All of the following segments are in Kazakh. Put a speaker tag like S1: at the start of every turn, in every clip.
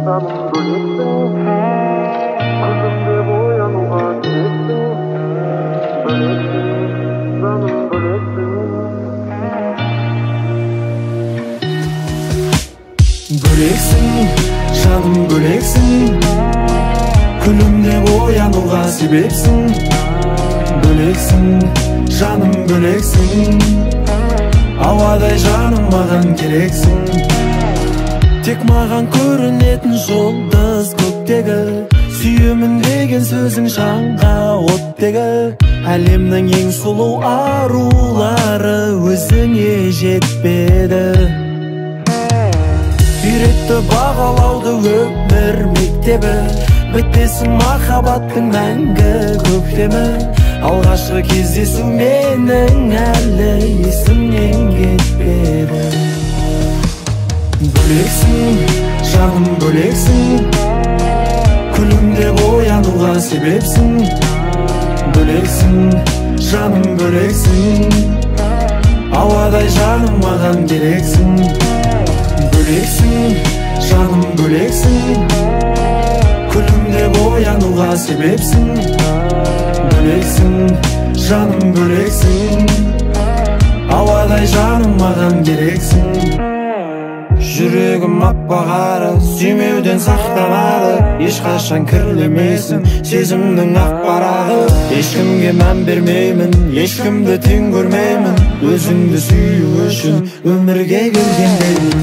S1: жаным бөлексің, күлімде боянуға тиексің, бөлексің, жаным бөлексің.
S2: Бөлексің, жаным бөлексің, күлімде боянуға себепсің. Бөлексің, жаным бөлексің, ауадай жаным маған керексің. Тек маған көрінетін жұлдыз көктегі, сүйемін деген сөзің жанға оттегі. Әлемнің ең сұлу арулары өзіңе жетпеді. Үйретті бағалауды өмір мектебі, бітпесін махаббаттың мәңгі көктемі. Алғашқы кездесу менің әлі есімнен кетпеді. Бөлексің, жаным бөлексің, күлімде боянуға себепсің. Бөлексің, жаным бөлексің, ауадай жаным маған керексің. Бөлексің, жаным бөлексің, күлімде боянуға себепсің. Бөлексің, жаным бөлексің, ауадай жаным маған керексің. Жүрегім аппағары, сүймеуден сақтанады, ешқашан кірлемесін сезімнің ақ парағы. Ешкімге мән бермеймін, ешкімді тең көрмеймін, өзіңді сүю үшін өмірге келгендеймін.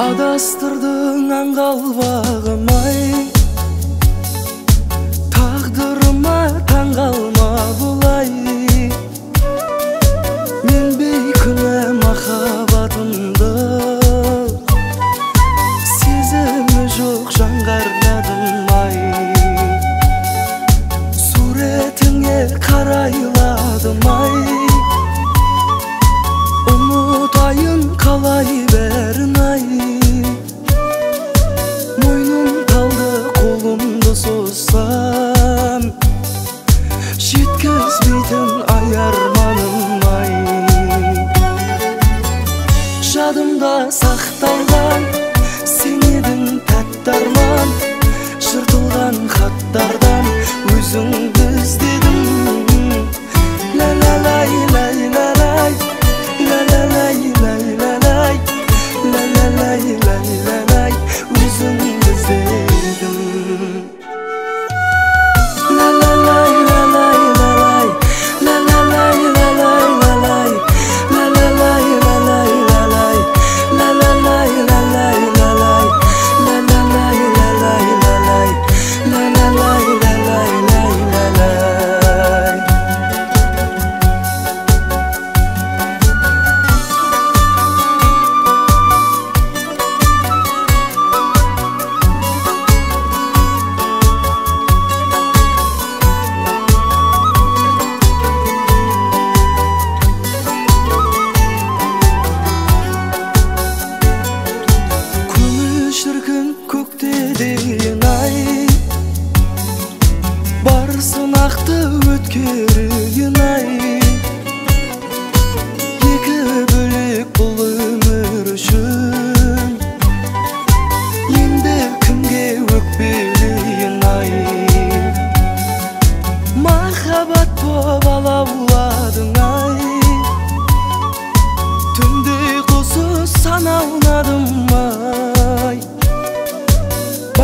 S2: Adastırdın аңғалбағым-ай, тағдырыма таң қалма бұлай. Мен бейкүнә махаббатымды, сезімі жоқ жаңғарладым-ай. Суретіңе қарайладым-ай, ұмытайын қалай бәрін-ай.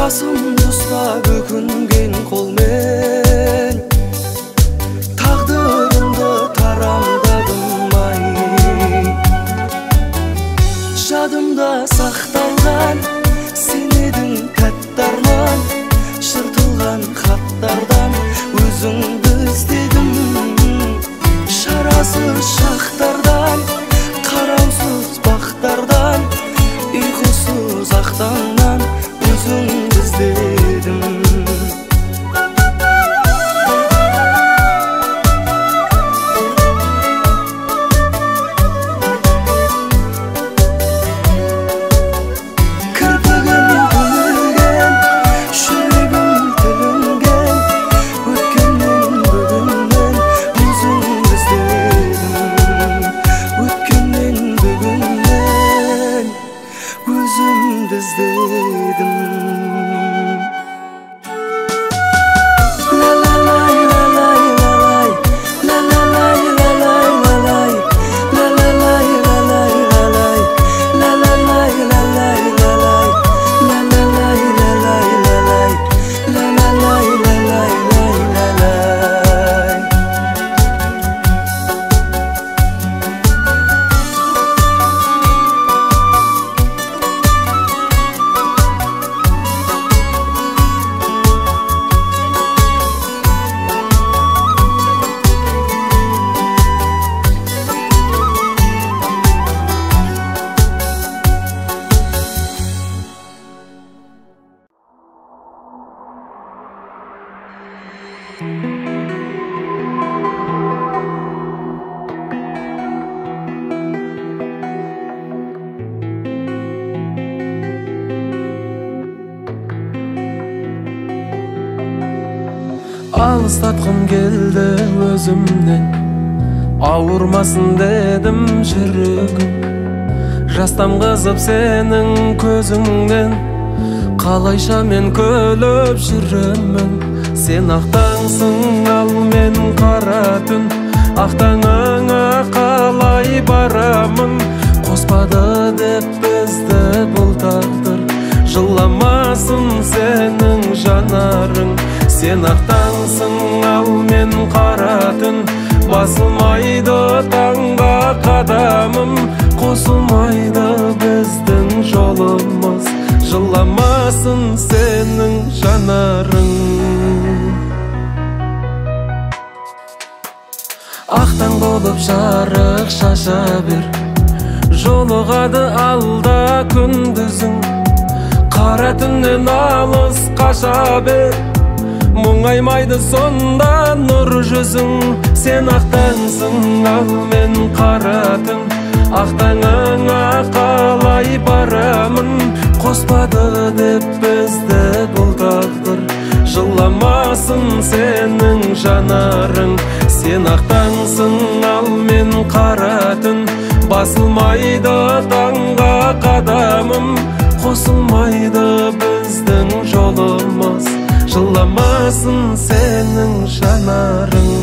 S2: басымды ұстап өкінген қолмен тағдырымды тарамдадым ай. Жадымда сақталған сен едің тәтті арман, жыртылған хаттардан өзіңді іздедім. Шарасыз шақтардан, қараусыз бақтардан, ұйқысыз ақтаңнан өзіңді іздедім.
S3: Алыстатқым келді өзімнен, ауырмасын дедім жүрегім. Жастам қызып сенің көзіңнен, қалайша мен күліп жүремін. Сен ақтаңсың, ал мен қара түн, ақтаңыңа қалай барамын. Қоспады деп бізді бұл тағдыр, жыламасын сенің жанарың. Сен ақтаңсың, ал мен қара түн, басылмайды таңға қадамым. Қосылмайды біздің жолымыз, жыламасын сенің жанарың. Ақтаң болып жарық шаша бер, жолығады алда күндізің. Қара түннен алыс қаша бер, мұңаймайды сонда нұр жүзің. Сен ақтаңсың, ал мен қара түн, ақтаңыңа қалай барамын. Қоспады деп бізді бұл тағдыр, жыламасын сенің жанарың. Сен ақтаңсың, ал мен қара түн, басылмайды таңға қадамым. Қосылмайды біздің жолымыз, жыламасын сенің жанарың.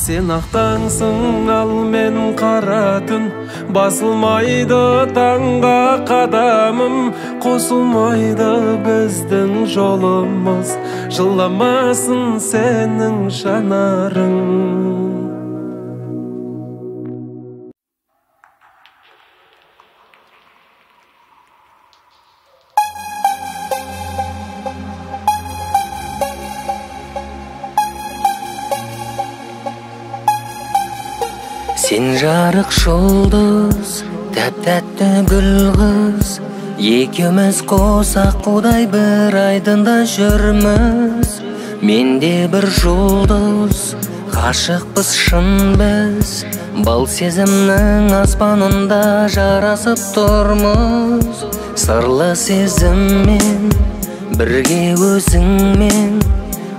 S3: Сен ақтаңсың, ал мен қара түн, басылмайды таңға қадамым. Қосылмайды біздің жолымыз, жыламасын сенің жанарың.
S4: Сен жарық жұлдыз, тәп-тәтті гүл қыз, екеуміз қосақ қудай бір айдында жүрміз. Менде бір жұлдыз, ғашықпыз шын біз, бұл сезімнің аспанында жарасып тұрмыз. Сырлы сезіммен бірге өзіңмен,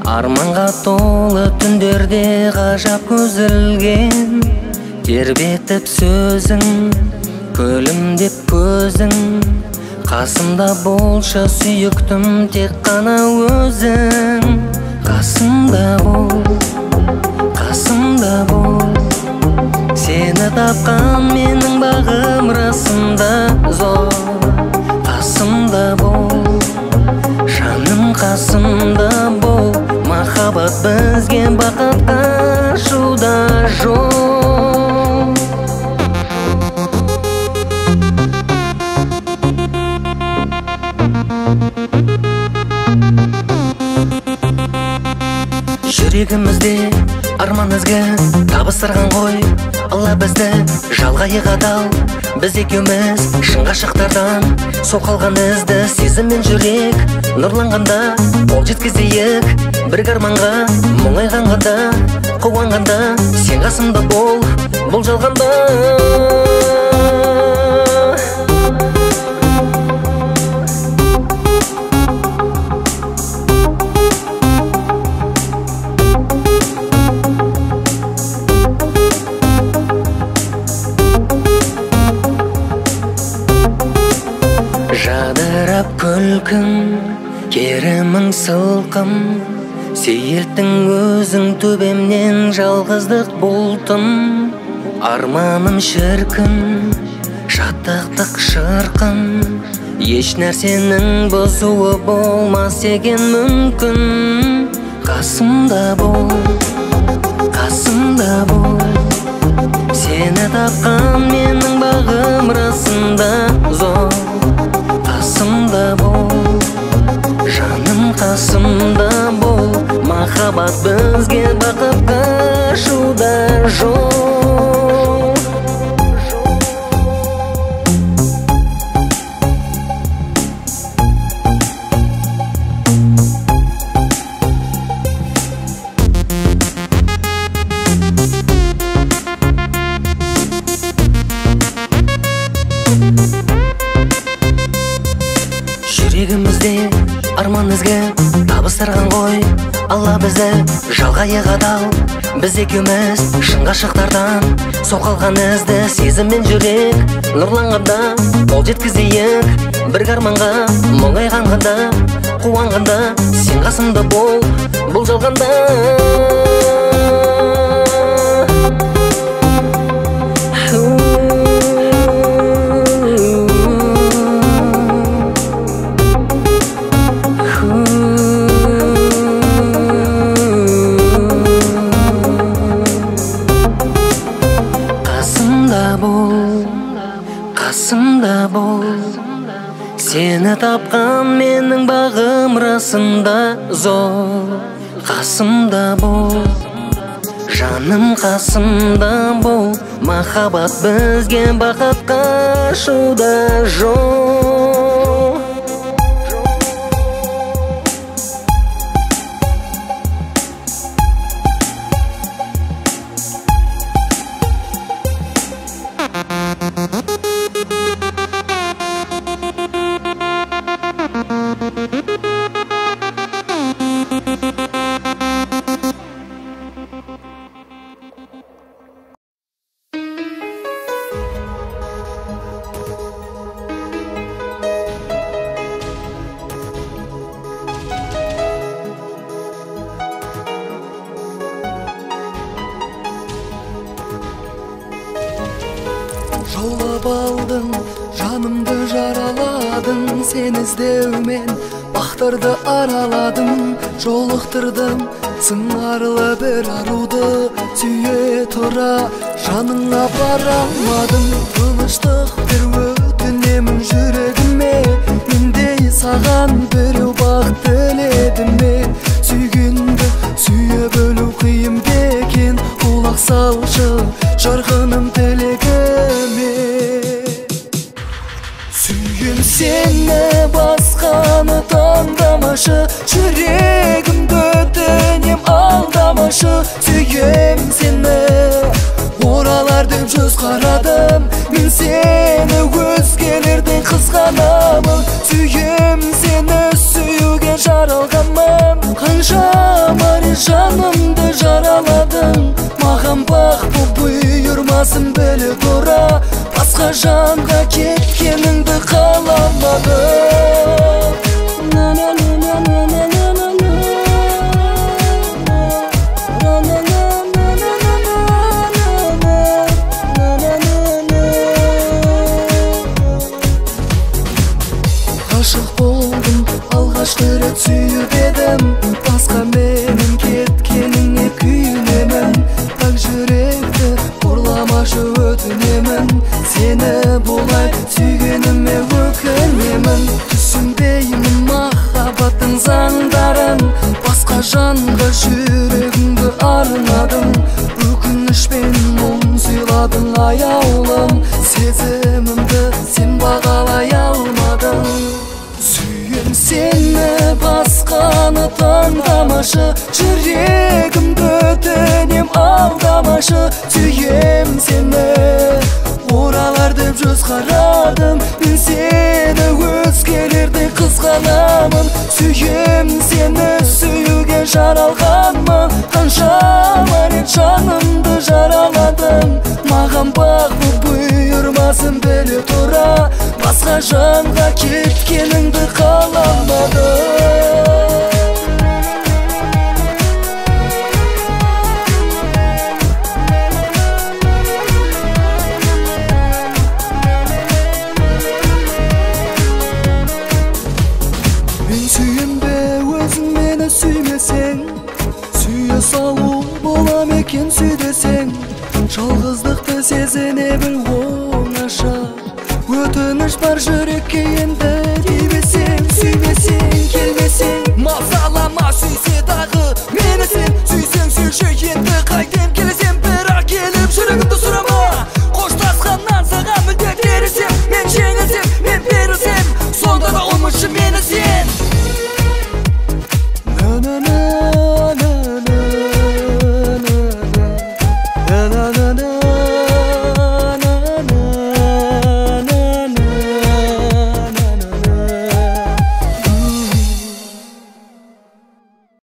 S4: арманға толы түндерде ғажап көзілген, тербетіп сөзің, күлімдеп көзің, қасымда болшы сүйіктім тек қана өзің. Қасымда бол, қасымда бол, сені тапқан менің бағым расында зор. Қасымда бол, жаным қасымда бол, махаббат бізге бақытқа шуда жол. Жүрегімізде арман ізгі табыстырған ғой Алла бізді жалға еғадал. Біз екеуміз шын ғашықтардан, сол қалған ізді сезіммен жүрек нұрланғанда қол жеткізейік бір арманға. Мұңайғанғанда, қуанғанда сен қасымда бол, бұл жалғанда. Жадырап күлкің, керімің сылқым, сейілттің өзің төбемнен жалғыздық бұлтым. Арманым шіркін, шаттықтық шырқын, еш нәрсенің бұзуы болмас екен мүмкін. Қасымда бол, қасымда бол, сені тапқан менің бағым расында зор. Қасымда бол, жаным қасымда бол, махаббат бізге бақытқа шуда жол. Жүрегімізде арман ізгі табыстырған ғой Алла бізді жалға еғадал. Біз екеуміз шын ғашықтардан, сол қалған ізді сезіммен жүрек нұрланғанда қол жеткізейік бір арманға. Мұңайғанғанда, қуанғанда сен қасымда бол, бұл жалғанда. Қасымда бол, сені тапқан менің бағым расында зор. Қасымда бол, жаным қасымда бол, махаббат бізге бақытқа шуда жол.
S2: Жаулап алдың, жанымды жараладың, сен іздеумен бақтарды араладым. Жолықтырдым сыңарлы бір аруды, сүйе тұра жаныңа бара алмадым. Тыныштық бір өтінемін жүрегіме, мендей саған біреу бақ тіледі ме? Сүйгенді сүйе бөлу қиын бекен, құлақ салшы жарғыным тілегіме. Сүйгім сені басқаны таңдамашы, жүрегімді өтінем алдамашы. Сүйгем сені оралар деп жүз қарадым, мен сені өзгелерден қызғанамын. буйырмасын біле тұра, басқа жанға кеткеніңді қаламадым. Ғашық болдым, алғашқы рет сүйіп едім, басқа менің кеткеніңе күйінемін. Так жүректі ұрламашы өтінемін, сені бұлай сүйгеніме өкінемін. Түсінбеймін махаббаттың заңдарын, басқа жанға жүрегімді арнадым. Өкінішпен мұң сыйладың аяулым, сезімімді сен бағалай алмадың. Сүйем сені, басқаны таңдамашы, жүрегімді өтінем алдамашы. Сүйем сені, оралар деп жүз қарадым, мен сені өзгелердей қызғанамын. Сүйем сені, сүюге жаралғанмын, қаншама рет жанымды жараладым. Маған бақ бұйырмасын біле тұра, басқа жанға кеткеніңді қаламадым. Мен сүйінбе өзің мені сүймесең, сүйе салу болам екен сүйдесең. Жалғыздықты сезіне біл оңаша, өтініш бар жүрекке енді